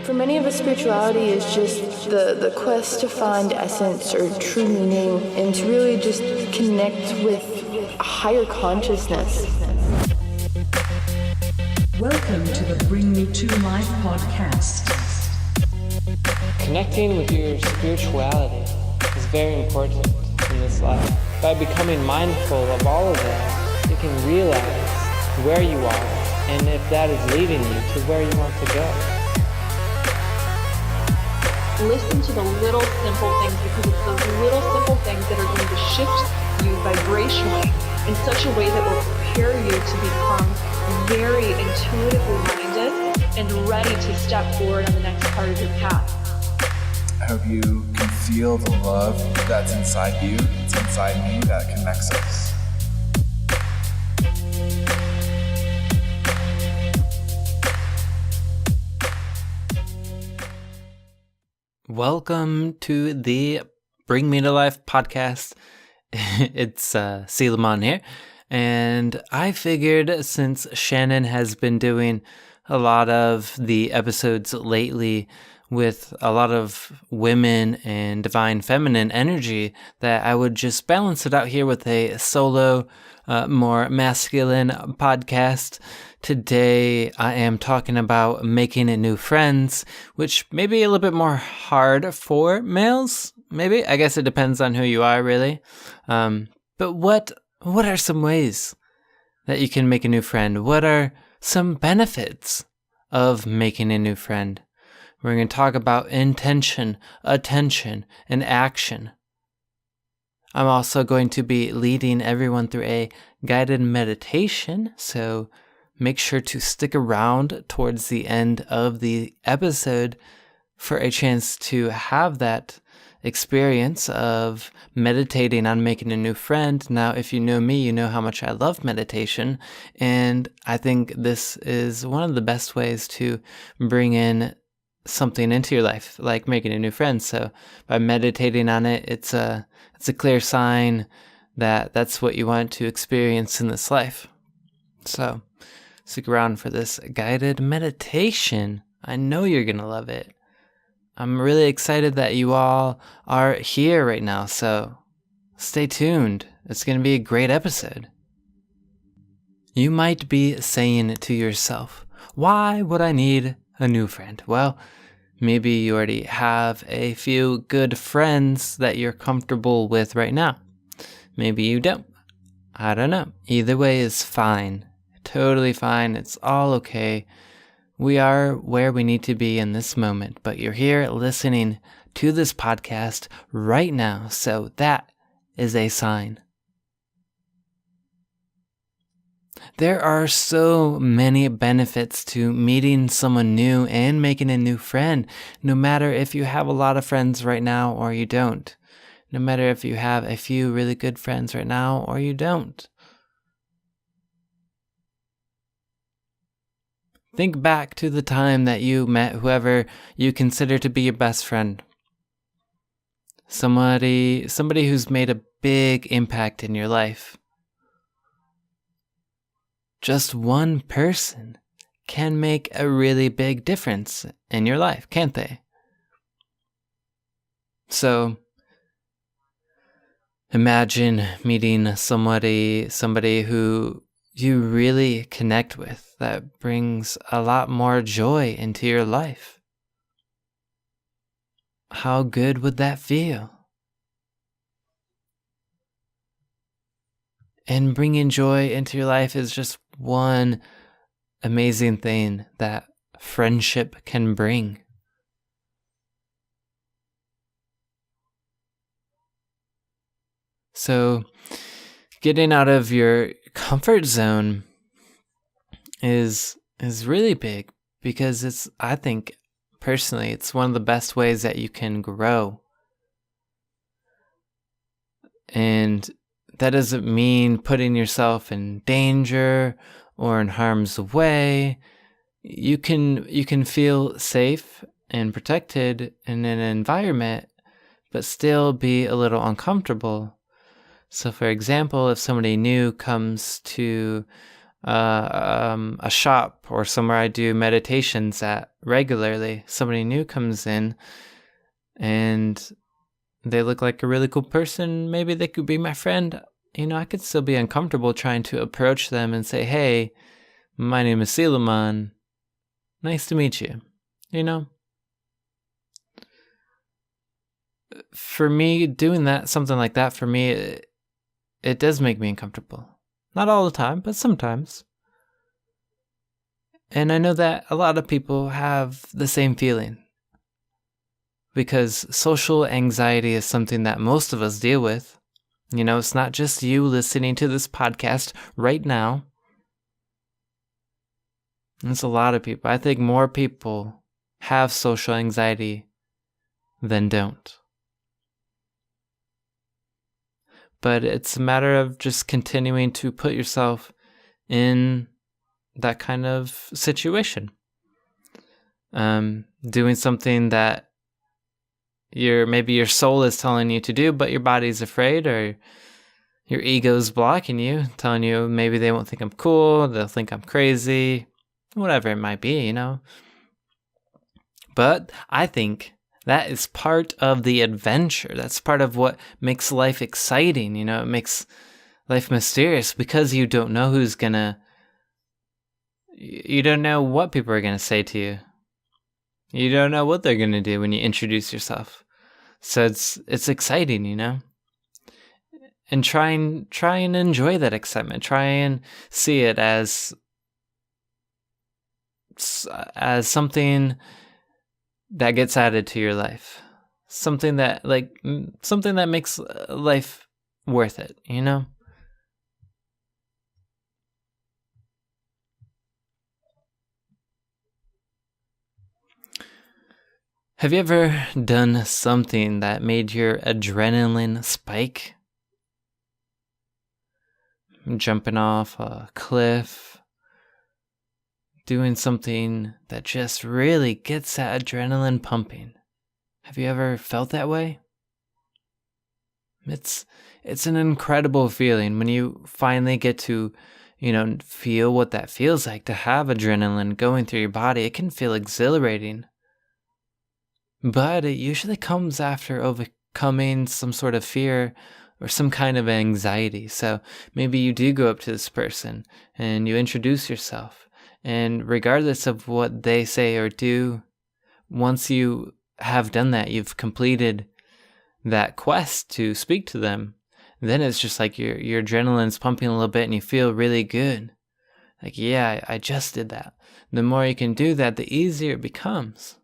For many of us, spirituality is just the quest to find essence or true meaning and to really just connect with a higher consciousness. Welcome to the Bring Me to Life podcast. Connecting with your spirituality is very important in this life. By becoming mindful of all of that, you can realize where you are and if that is leading you to where you want to go. Listen to the little simple things, because it's those little simple things that are going to shift you vibrationally in such a way that will prepare you to become very intuitively minded and ready to step forward on the next part of your path. I hope you can feel the love that's inside you, it's inside me, that connects us. Welcome to the Bring Me to Life podcast. It's Selomon here, and I figured since Shannon has been doing a lot of the episodes lately with a lot of women and divine feminine energy, that I would just balance it out here with a solo, more masculine podcast. Today, I am talking about making new friends, which may be a little bit more hard for males, maybe. I guess it depends on who you are, really. But what are some ways that you can make a new friend? What are some benefits of making a new friend? We're going to talk about intention, attention, and action. I'm also going to be leading everyone through a guided meditation, so make sure to stick around towards the end of the episode for a chance to have that experience of meditating on making a new friend. Now, if you know me, you know how much I love meditation, and I think this is one of the best ways to bring in something into your life, like making a new friend. So by meditating on it, it's a clear sign that that's what you want to experience in this life. So stick around for this guided meditation. I know you're going to love it. I'm really excited that you all are here right now, so stay tuned. It's going to be a great episode. You might be saying to yourself, why would I need a new friend? Well, maybe you already have a few good friends that you're comfortable with right now. Maybe you don't. I don't know. Either way is fine. Totally fine. It's all okay. We are where we need to be in this moment, but you're here listening to this podcast right now, so that is a sign. There are so many benefits to meeting someone new and making a new friend, no matter if you have a lot of friends right now or you don't. No matter if you have a few really good friends right now or you don't. Think back to the time that you met whoever you consider to be your best friend. Somebody who's made a big impact in your life. Just one person can make a really big difference in your life, can't they? So, imagine meeting somebody who you really connect with, that brings a lot more joy into your life. How good would that feel? And bringing joy into your life is just one amazing thing that friendship can bring. So, getting out of your comfort zone is really big, because I think personally it's one of the best ways that you can grow. And that doesn't mean putting yourself in danger or in harm's way. You can feel safe and protected in an environment, but still be a little uncomfortable. So for example, if somebody new comes to a shop or somewhere I do meditations at regularly, somebody new comes in and they look like a really cool person, maybe they could be my friend, I could still be uncomfortable trying to approach them and say, hey, my name is Selomon. Nice to meet you. For me, doing that, something like that, for me, it does make me uncomfortable. Not all the time, but sometimes. And I know that a lot of people have the same feeling. Because social anxiety is something that most of us deal with. It's not just you listening to this podcast right now. It's a lot of people. I think more people have social anxiety than don't. But it's a matter of just continuing to put yourself in that kind of situation. Doing something that maybe your soul is telling you to do, but your body's afraid, or your ego's blocking you, telling you maybe they won't think I'm cool, they'll think I'm crazy, whatever it might be, But I think that is part of the adventure. That's part of what makes life exciting, It makes life mysterious because you don't know you don't know what people are gonna say to you. You don't know what they're gonna do when you introduce yourself. So it's exciting, And try and enjoy that excitement. Try and see it as something that gets added to your life. Something that makes life worth it, Have you ever done something that made your adrenaline spike? Jumping off a cliff, doing something that just really gets that adrenaline pumping. Have you ever felt that way? It's an incredible feeling when you finally get to, feel what that feels like to have adrenaline going through your body. It can feel exhilarating. But it usually comes after overcoming some sort of fear or some kind of anxiety. So maybe you do go up to this person and you introduce yourself. And regardless of what they say or do, once you have done that, you've completed that quest to speak to them, then it's just like your adrenaline's pumping a little bit and you feel really good. Like, yeah, I just did that. The more you can do that, the easier it becomes.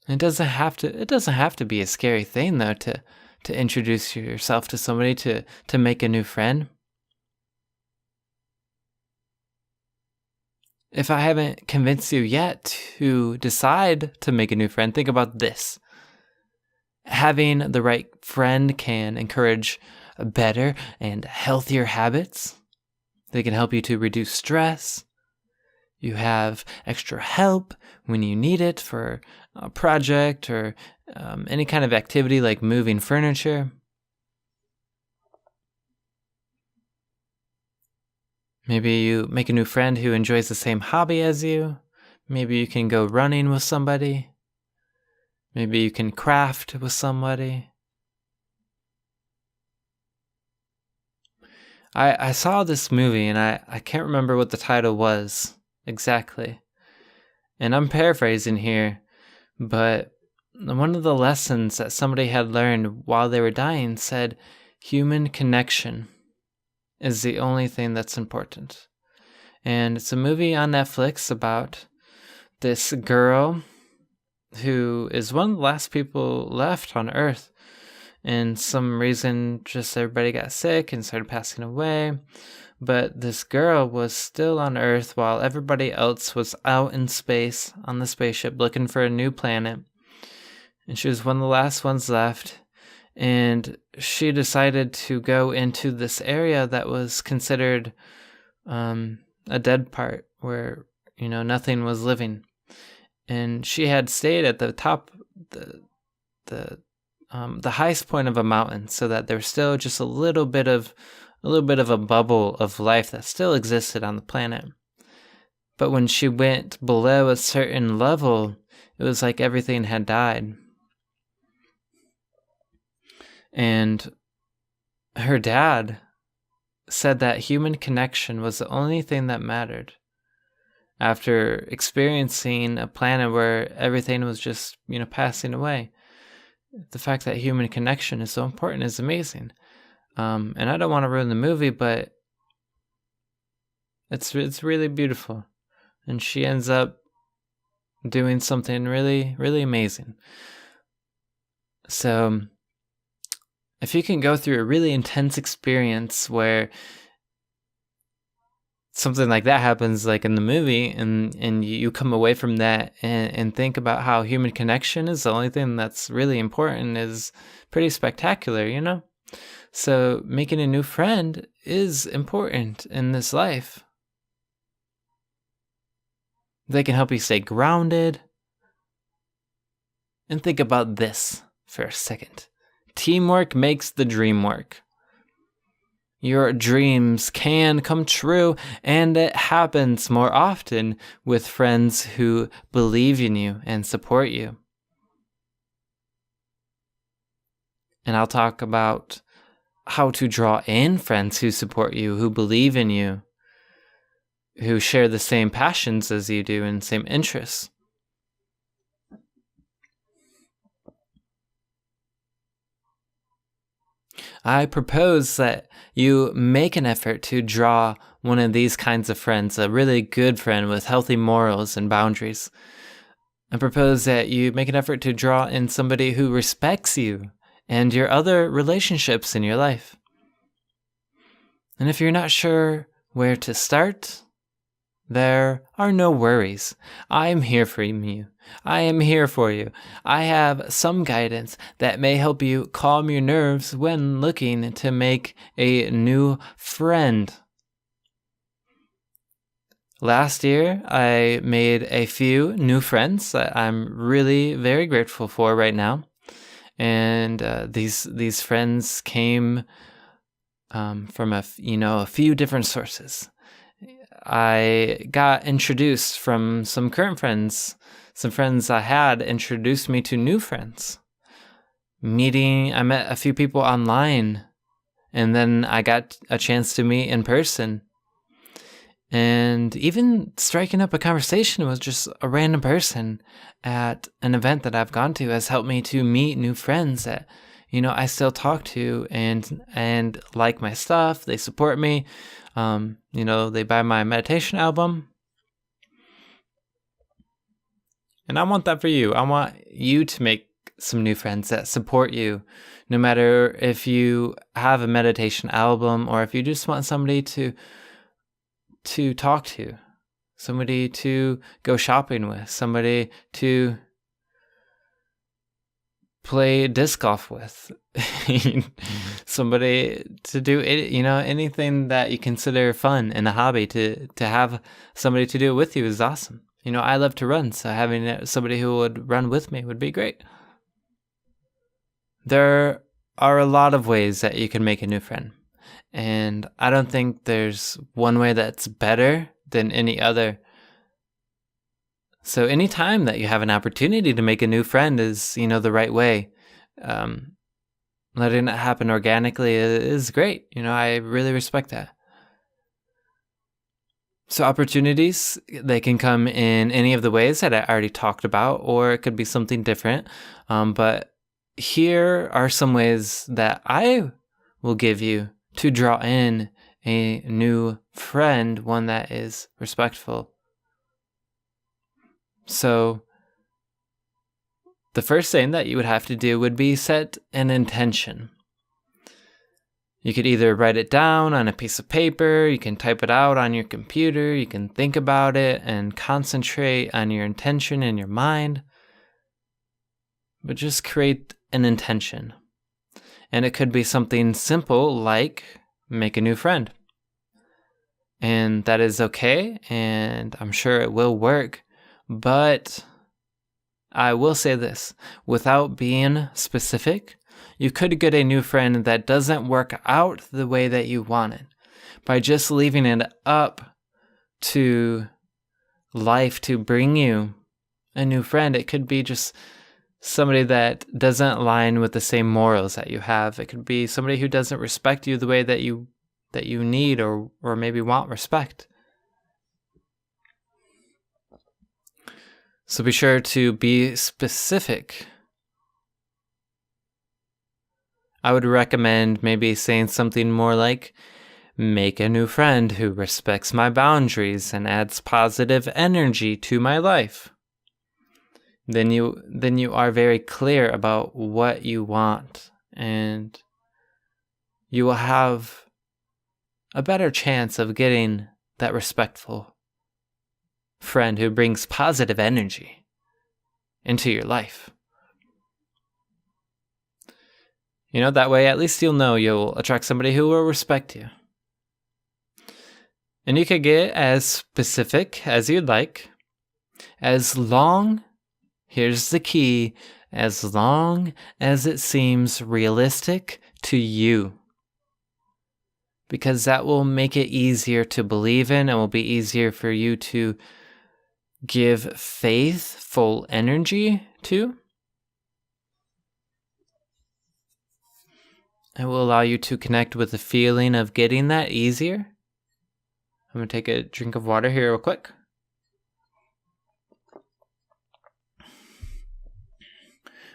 It doesn't have to be a scary thing though to introduce yourself to somebody, to make a new friend. If I haven't convinced you yet to decide to make a new friend, think about this. Having the right friend can encourage better and healthier habits. They can help you to reduce stress. You have extra help when you need it for a project or any kind of activity like moving furniture. Maybe you make a new friend who enjoys the same hobby as you. Maybe you can go running with somebody. Maybe you can craft with somebody. I saw this movie and I can't remember what the title was exactly. And I'm paraphrasing here, but one of the lessons that somebody had learned while they were dying said human connection is the only thing that's important. And it's a movie on Netflix about this girl who is one of the last people left on Earth. And some reason, just everybody got sick and started passing away. But this girl was still on Earth while everybody else was out in space on the spaceship looking for a new planet. And she was one of the last ones left. And she decided to go into this area that was considered a dead part where, nothing was living. And she had stayed at the top, the the highest point of a mountain, so that there's still just a little bit of a bubble of life that still existed on the planet. But when she went below a certain level, it was like everything had died. And her dad said that human connection was the only thing that mattered. After experiencing a planet where everything was just, passing away, the fact that human connection is so important is amazing. And I don't want to ruin the movie, but it's really beautiful. And she ends up doing something really, really amazing. So if you can go through a really intense experience where something like that happens, like in the movie, and you come away from that and think about how human connection is the only thing that's really important, is pretty spectacular, So making a new friend is important in this life. They can help you stay grounded. And think about this for a second. Teamwork makes the dream work. Your dreams can come true, and it happens more often with friends who believe in you and support you. And I'll talk about how to draw in friends who support you, who believe in you, who share the same passions as you do and same interests. I propose that you make an effort to draw one of these kinds of friends, a really good friend with healthy morals and boundaries. I propose that you make an effort to draw in somebody who respects you and your other relationships in your life. And if you're not sure where to start, there are no worries. I'm here for you. I am here for you. I have some guidance that may help you calm your nerves when looking to make a new friend. Last year, I made a few new friends that I'm really very grateful for right now. And these friends came from a few different sources. I got introduced from some current friends. Some friends I had introduced me to new friends. I met a few people online, and then I got a chance to meet in person. And even striking up a conversation with just a random person at an event that I've gone to has helped me to meet new friends that, I still talk to and like my stuff. They support me. They buy my meditation album. And I want that for you. I want you to make some new friends that support you, no matter if you have a meditation album or if you just want somebody to talk to, somebody to go shopping with, somebody to play disc golf with, somebody to do it, anything that you consider fun and a hobby, to have somebody to do it with you is awesome. I love to run, so having somebody who would run with me would be great. There are a lot of ways that you can make a new friend, and I don't think there's one way that's better than any other. So anytime that you have an opportunity to make a new friend is, the right way. Letting it happen organically is great. I really respect that. So opportunities, they can come in any of the ways that I already talked about, or it could be something different. But here are some ways that I will give you to draw in a new friend, one that is respectful. So the first thing that you would have to do would be set an intention. You could either write it down on a piece of paper, you can type it out on your computer, you can think about it and concentrate on your intention in your mind. But just create an intention. And it could be something simple like make a new friend. And that is okay, and I'm sure it will work. But I will say this, without being specific, You could get a new friend that doesn't work out the way that you want it. By just leaving it up to life to bring you a new friend, it could be just somebody that doesn't align with the same morals that you have. It could be somebody who doesn't respect you the way that you need or maybe want respect. So be sure to be specific. I would recommend maybe saying something more like, make a new friend who respects my boundaries and adds positive energy to my life. Then you are very clear about what you want, and you will have a better chance of getting that respectful friend who brings positive energy into your life. That way at least you'll know you'll attract somebody who will respect you. And you could get as specific as you'd like, here's the key, as long as it seems realistic to you. Because that will make it easier to believe in and will be easier for you to give faithful energy to. It will allow you to connect with the feeling of getting that easier. I'm going to take a drink of water here real quick.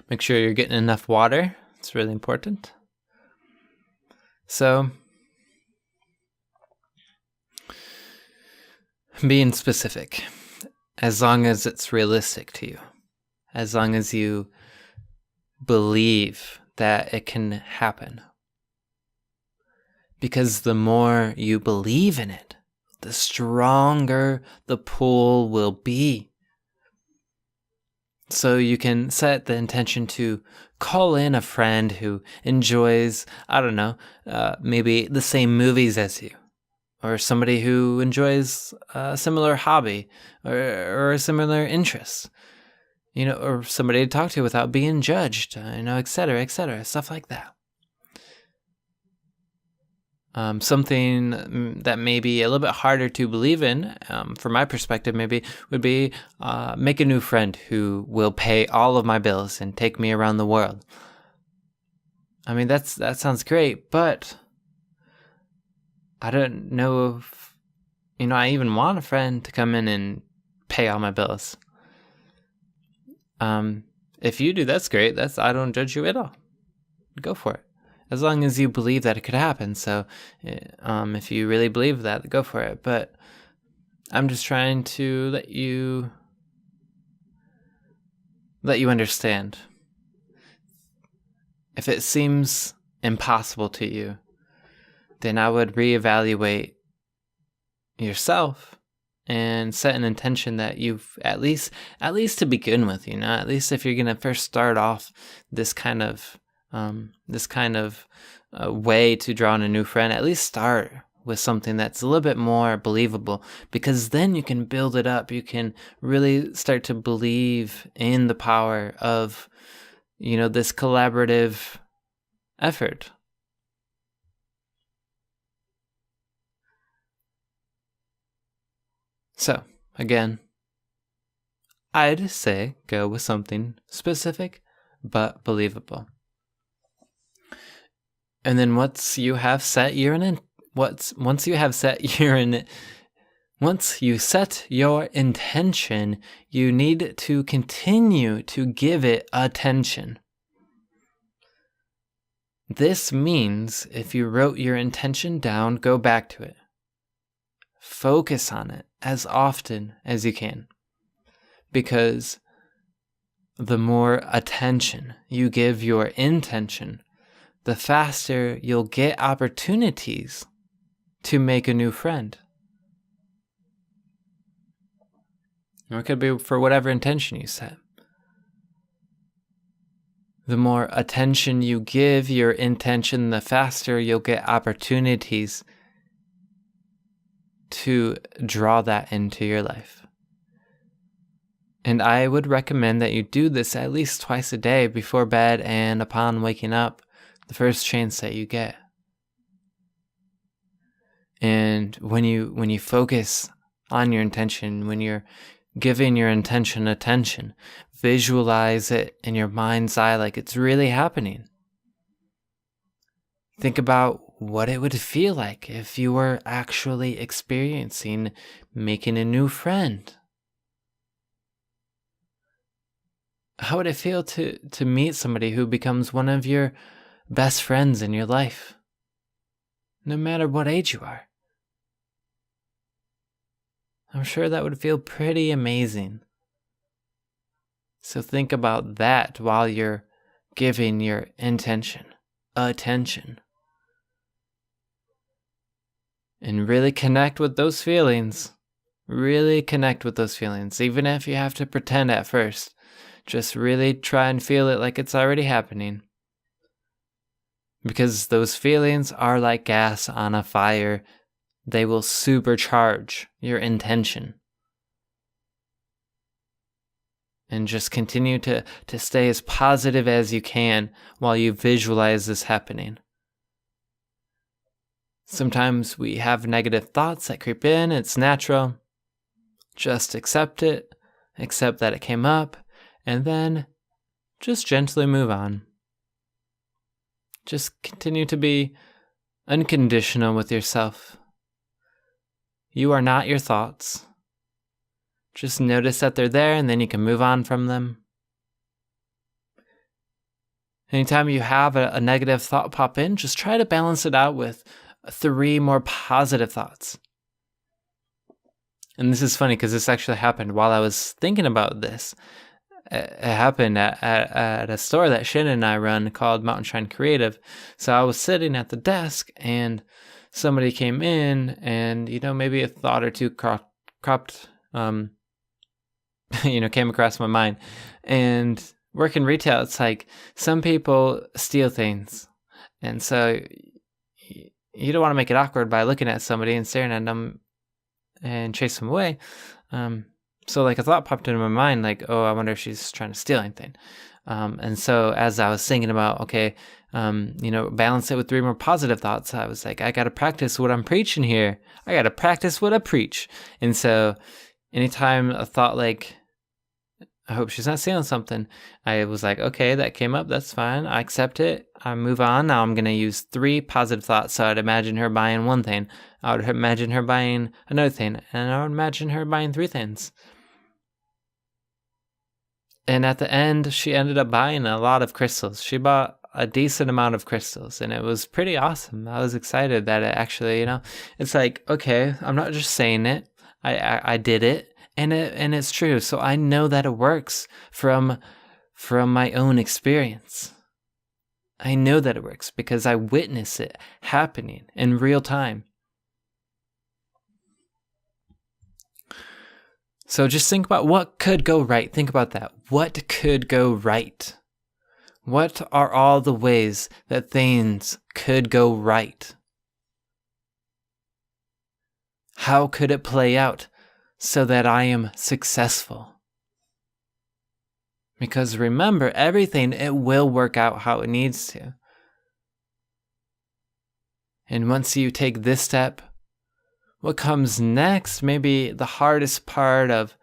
Make sure you're getting enough water. It's really important. So, being specific, as long as it's realistic to you, as long as you believe that it can happen. Because the more you believe in it, the stronger the pull will be. So you can set the intention to call in a friend who enjoys, maybe the same movies as you, or somebody who enjoys a similar hobby or a similar interest, or somebody to talk to without being judged, et cetera, stuff like that. Something that may be a little bit harder to believe in, from my perspective, maybe would be make a new friend who will pay all of my bills and take me around the world. That sounds great, but I don't know if I even want a friend to come in and pay all my bills. If you do, that's great. I don't judge you at all. Go for it. As long as you believe that it could happen. So if you really believe that, go for it. But I'm just trying to let you understand. If it seems impossible to you, then I would reevaluate yourself and set an intention that you've at least to begin with, at least if you're going to first start off this kind of way to draw in a new friend, at least start with something that's a little bit more believable, because then you can build it up. You can really start to believe in the power of, this collaborative effort. So, again, I'd say go with something specific but believable. And then once you set your intention, you need to continue to give it attention. This means if you wrote your intention down, go back to it. Focus on it as often as you can. Because the more attention you give your intention, the faster you'll get opportunities to make a new friend. Or it could be for whatever intention you set. The more attention you give your intention, the faster you'll get opportunities to draw that into your life. And I would recommend that you do this at least twice a day before bed and upon waking up, the first chance that you get. And when you focus on your intention, when you're giving your intention attention, visualize it in your mind's eye like it's really happening. Think about what it would feel like if you were actually experiencing making a new friend. How would it feel to meet somebody who becomes one of your best friends in your life, no matter what age you are? I'm sure that would feel pretty amazing. So think about that while you're giving your intention attention. And really connect with those feelings. Really connect with those feelings, even if you have to pretend at first. Just really try and feel it like it's already happening. Because those feelings are like gas on a fire. They will supercharge your intention. And just continue to stay as positive as you can while you visualize this happening. Sometimes we have negative thoughts that creep in. It's natural. Just accept it. Accept that it came up. And then just gently move on. Just continue to be unconditional with yourself. You are not your thoughts. Just notice that they're there and then you can move on from them. Anytime you have a negative thought pop in, just try to balance it out with 3 more positive thoughts. And this is funny because this actually happened while I was thinking about this. It happened at a store that Shannon and I run called Mountain Shine Creative. So I was sitting at the desk and somebody came in and, maybe a thought or two cropped, came across my mind. And working retail, it's like some people steal things. And so you don't want to make it awkward by looking at somebody and staring at them and chase them away. So like a thought popped into my mind, like, oh, I wonder if she's trying to steal anything. And so as I was thinking about, okay, balance it with 3 more positive thoughts, I was like, I got to practice what I'm preaching here. I got to practice what I preach. And so anytime a thought like, I hope she's not stealing something, I was like, okay, that came up. That's fine. I accept it. I move on. Now I'm going to use 3 positive thoughts. So I'd imagine her buying 1 thing. I would imagine her buying another thing. And I would imagine her buying 3 things. And at the end, she ended up buying a lot of crystals. She bought a decent amount of crystals, and it was pretty awesome. I was excited that it actually, it's like, okay, I'm not just saying it. I did it, and it's true. So I know that it works from my own experience. I know that it works because I witness it happening in real time. So just think about what could go right. Think about that. What could go right? What are all the ways that things could go right? How could it play out so that I am successful? Because remember, everything, it will work out how it needs to. And once you take this step, what comes next may be the hardest part of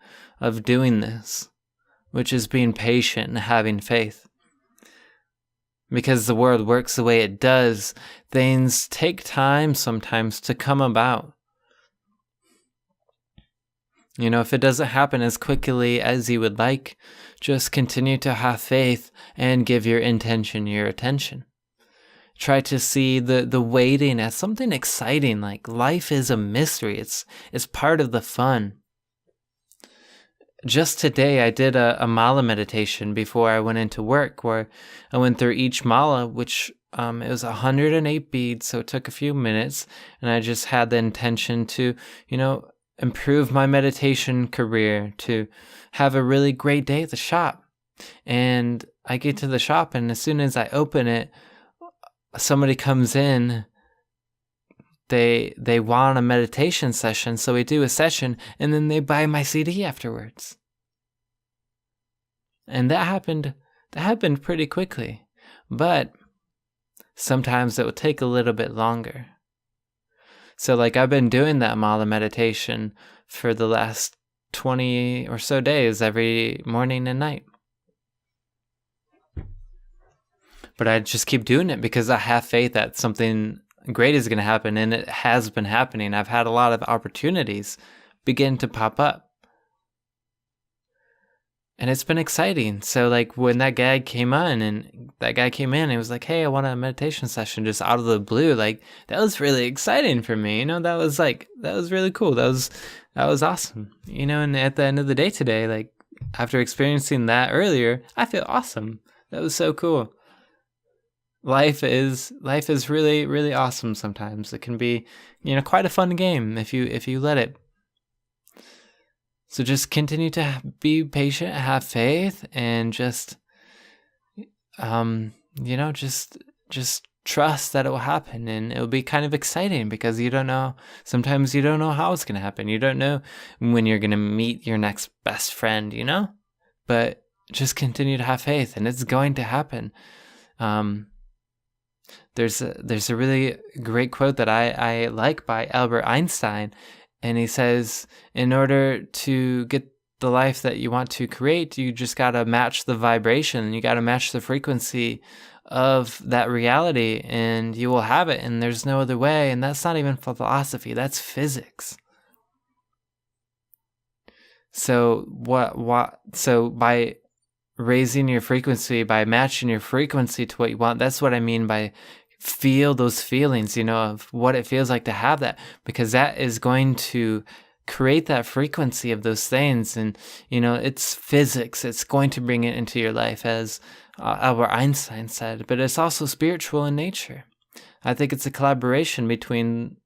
doing this, which is being patient and having faith. Because the world works the way it does, things take time sometimes to come about. If it doesn't happen as quickly as you would like, just continue to have faith and give your intention your attention. Try to see the waiting as something exciting, like life is a mystery. It's part of the fun. Just today, I did a mala meditation before I went into work, where I went through each mala, which it was 108 beads, so it took a few minutes, and I just had the intention to, improve my meditation career, to have a really great day at the shop. And I get to the shop, and as soon as I open it, somebody comes in, they want a meditation session, so we do a session, and then they buy my CD afterwards. And that happened pretty quickly. But sometimes it will take a little bit longer. So like I've been doing that mala meditation for the last 20 or so days every morning and night. But I just keep doing it because I have faith that something great is going to happen, and it has been happening. I've had a lot of opportunities begin to pop up. And it's been exciting. So like when that guy came in and he was like, hey, I want a meditation session just out of the blue. Like that was really exciting for me. That was really cool. That was awesome. And at the end of the day today, like after experiencing that earlier, I feel awesome. That was so cool. Life is really, really awesome sometimes. It can be, quite a fun game if you let it. So just continue to be patient, have faith, and just trust that it will happen. And it will be kind of exciting because sometimes you don't know how it's going to happen. You don't know when you're going to meet your next best friend, but just continue to have faith and it's going to happen. There's a really great quote that I like by Albert Einstein. And he says, in order to get the life that you want to create, you just got to match the vibration. You got to match the frequency of that reality, and you will have it. And there's no other way. And that's not even philosophy. That's physics. So So by raising your frequency, by matching your frequency to what you want, that's what I mean by feel those feelings, of what it feels like to have that, because that is going to create that frequency of those things. And, it's physics. It's going to bring it into your life, as Albert Einstein said, but it's also spiritual in nature. I think it's a collaboration between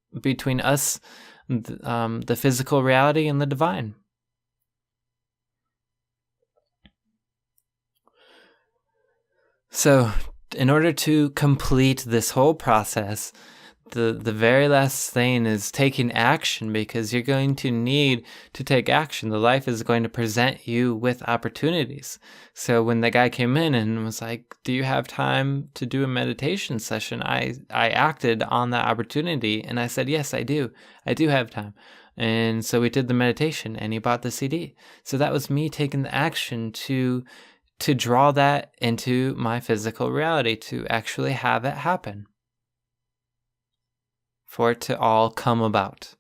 us, the physical reality, and the divine. So, in order to complete this whole process, the very last thing is taking action, because you're going to need to take action. The life is going to present you with opportunities. So when the guy came in and was like, do you have time to do a meditation session? I acted on that opportunity and I said, yes, I do. I do have time. And so we did the meditation and he bought the CD. So that was me taking the action to draw that into my physical reality, to actually have it happen, for it to all come about.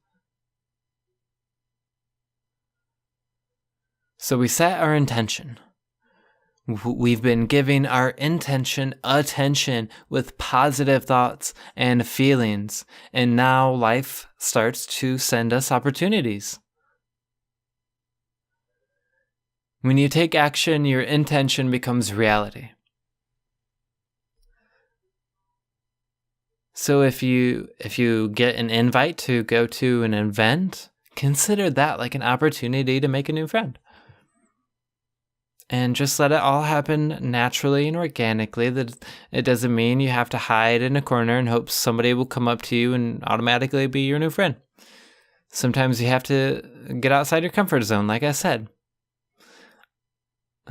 So we set our intention. We've been giving our intention attention with positive thoughts and feelings, and now life starts to send us opportunities. When you take action, your intention becomes reality. So if you get an invite to go to an event, consider that like an opportunity to make a new friend. And just let it all happen naturally and organically. That it doesn't mean you have to hide in a corner and hope somebody will come up to you and automatically be your new friend. Sometimes you have to get outside your comfort zone, like I said.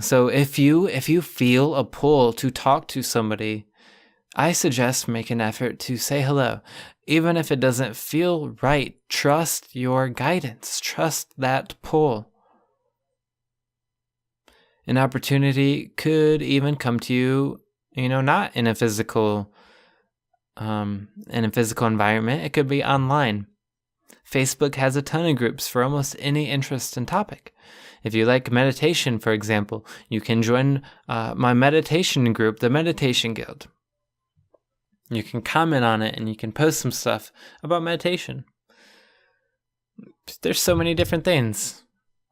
So if you feel a pull to talk to somebody, I suggest make an effort to say hello. Even if it doesn't feel right, trust your guidance. Trust that pull. An opportunity could even come to you, not in a physical environment. It could be online. Facebook has a ton of groups for almost any interest and topic. If you like meditation, for example, you can join my meditation group, the Meditation Guild. You can comment on it and you can post some stuff about meditation. There's so many different things.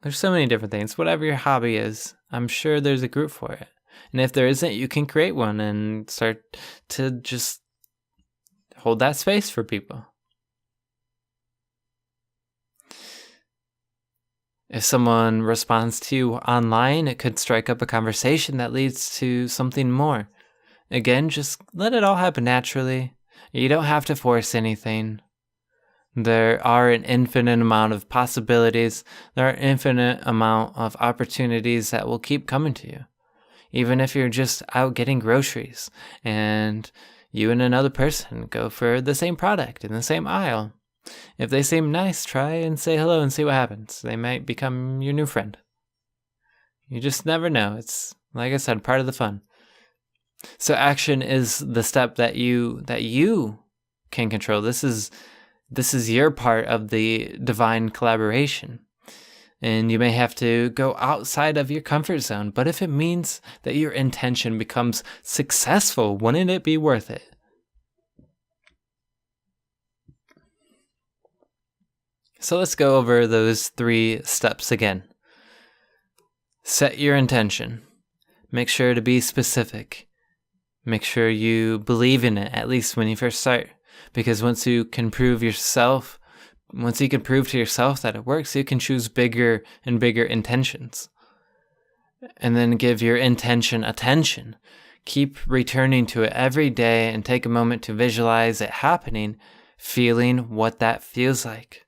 Whatever your hobby is, I'm sure there's a group for it. And if there isn't, you can create one and start to just hold that space for people. If someone responds to you online, it could strike up a conversation that leads to something more. Again, just let it all happen naturally. You don't have to force anything. There are an infinite amount of possibilities. There are an infinite amount of opportunities that will keep coming to you. Even if you're just out getting groceries and you and another person go for the same product in the same aisle. If they seem nice, try and say hello and see what happens. They might become your new friend. You just never know. It's, like I said, part of the fun. So action is the step that you can control. This is your part of the divine collaboration. And you may have to go outside of your comfort zone, but if it means that your intention becomes successful, wouldn't it be worth it? So let's go over those 3 steps again. Set your intention. Make sure to be specific. Make sure you believe in it, at least when you first start. Because once you can prove to yourself that it works, you can choose bigger and bigger intentions. And then give your intention attention. Keep returning to it every day and take a moment to visualize it happening, feeling what that feels like.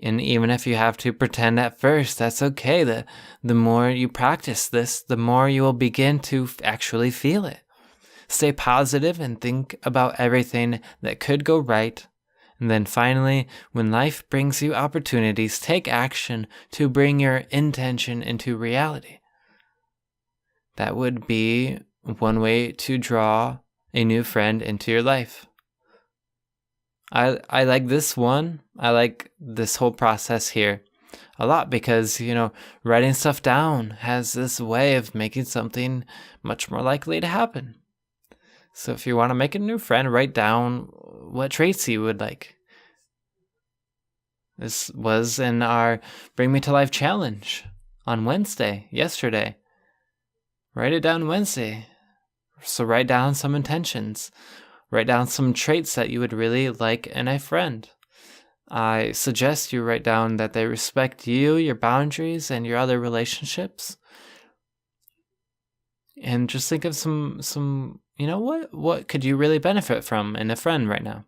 And even if you have to pretend at first, that's okay. The more you practice this, the more you will begin to actually feel it. Stay positive and think about everything that could go right. And then finally, when life brings you opportunities, take action to bring your intention into reality. That would be one way to draw a new friend into your life. I like this one. I like this whole process here a lot because, writing stuff down has this way of making something much more likely to happen. So if you want to make a new friend, write down what traits you would like. This was in our Bring Me to Life challenge on yesterday. Write it down Wednesday. So write down some intentions. Write down some traits that you would really like in a friend. I suggest you write down that they respect you, your boundaries, and your other relationships. And just think of some what could you really benefit from in a friend right now?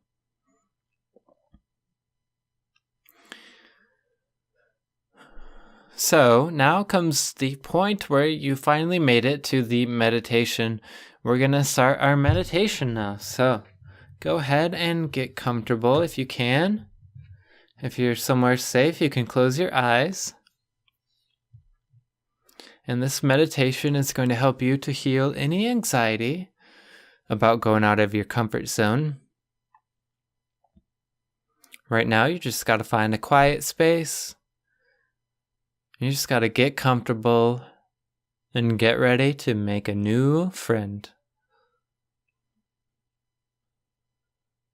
So now comes the point where you finally made it to the meditation. We're going to start our meditation now. So go ahead and get comfortable if you can. If you're somewhere safe, you can close your eyes. And this meditation is going to help you to heal any anxiety about going out of your comfort zone. Right now, you just got to find a quiet space. You just got to get comfortable and get ready to make a new friend.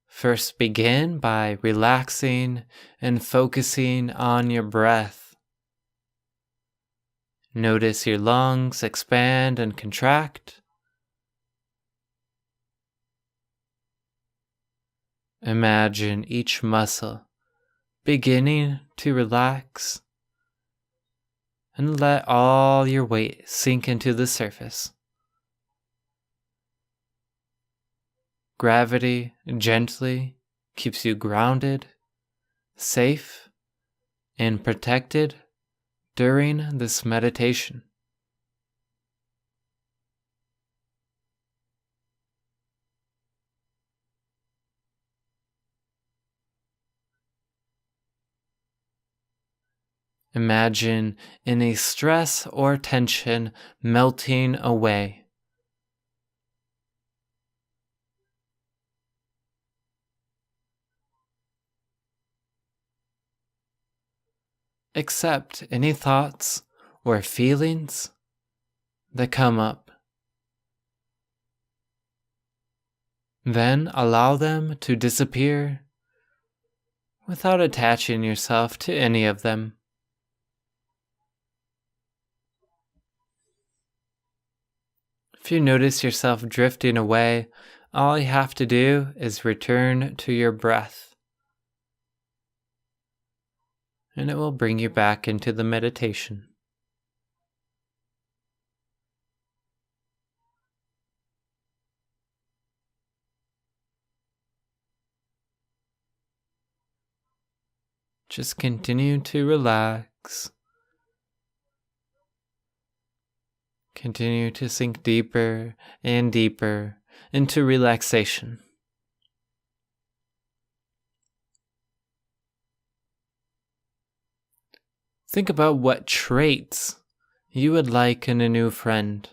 First, begin by relaxing and focusing on your breath. Notice your lungs expand and contract. Imagine each muscle beginning to relax. And let all your weight sink into the surface. Gravity gently keeps you grounded, safe, and protected during this meditation. Imagine any stress or tension melting away. Accept any thoughts or feelings that come up. Then allow them to disappear without attaching yourself to any of them. If you notice yourself drifting away, all you have to do is return to your breath. And it will bring you back into the meditation. Just continue to relax. Continue to sink deeper and deeper into relaxation. Think about what traits you would like in a new friend.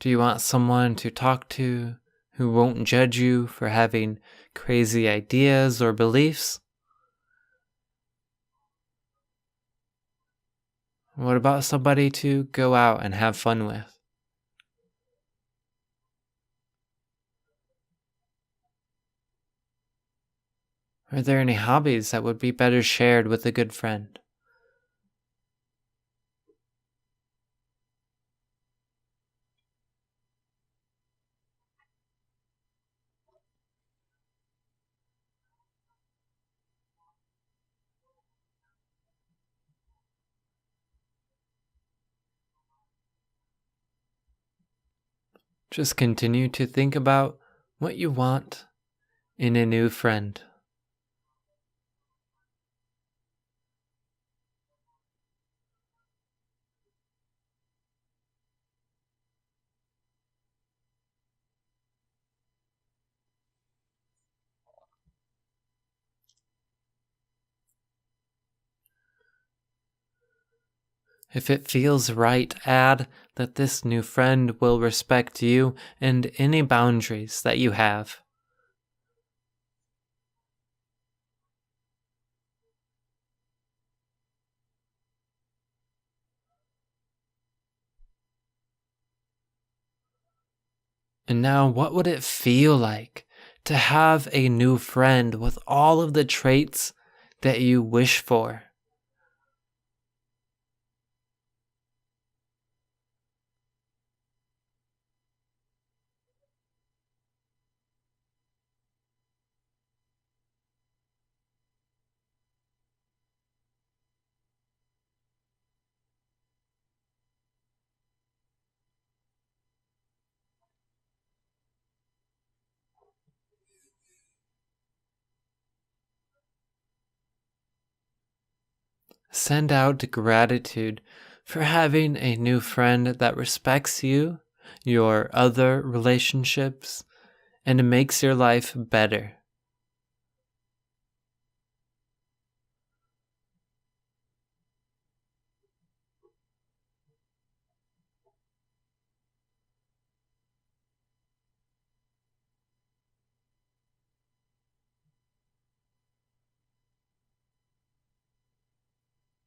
Do you want someone to talk to who won't judge you for having crazy ideas or beliefs? What about somebody to go out and have fun with? Are there any hobbies that would be better shared with a good friend? Just continue to think about what you want in a new friend. If it feels right, add that this new friend will respect you and any boundaries that you have. And now, what would it feel like to have a new friend with all of the traits that you wish for? Send out gratitude for having a new friend that respects you, your other relationships, and makes your life better.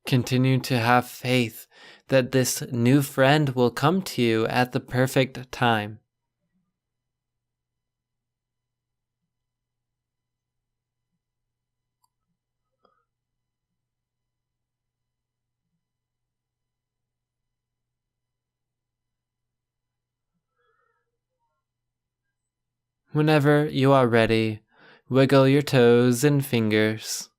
Continue to have faith that this new friend will come to you at the perfect time. Whenever you are ready, wiggle your toes and fingers.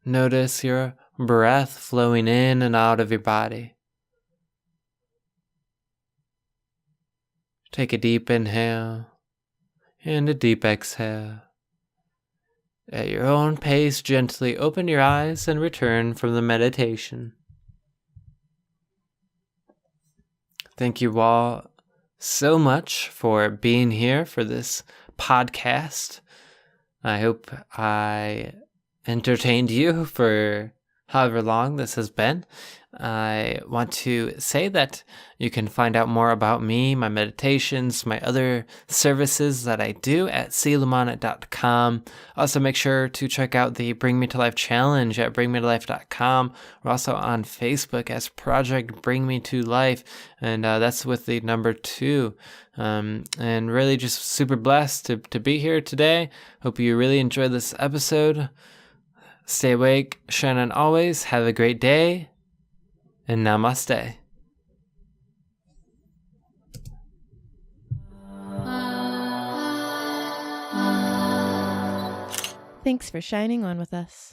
Notice your breath flowing in and out of your body. Take a deep inhale and a deep exhale. At your own pace, gently open your eyes and return from the meditation. Thank you all so much for being here for this podcast. I hope I entertained you for however long this has been. I want to say that you can find out more about me, my meditations, my other services that I do at selomon.com. Also, make sure to check out the Bring Me to Life challenge at bringmetolife.com. We're also on Facebook as Project Bring Me to Life, and that's with the number 2. And really just super blessed to be here today. Hope you really enjoyed this episode. Stay awake, shine on always, have a great day, and namaste. Thanks for shining on with us.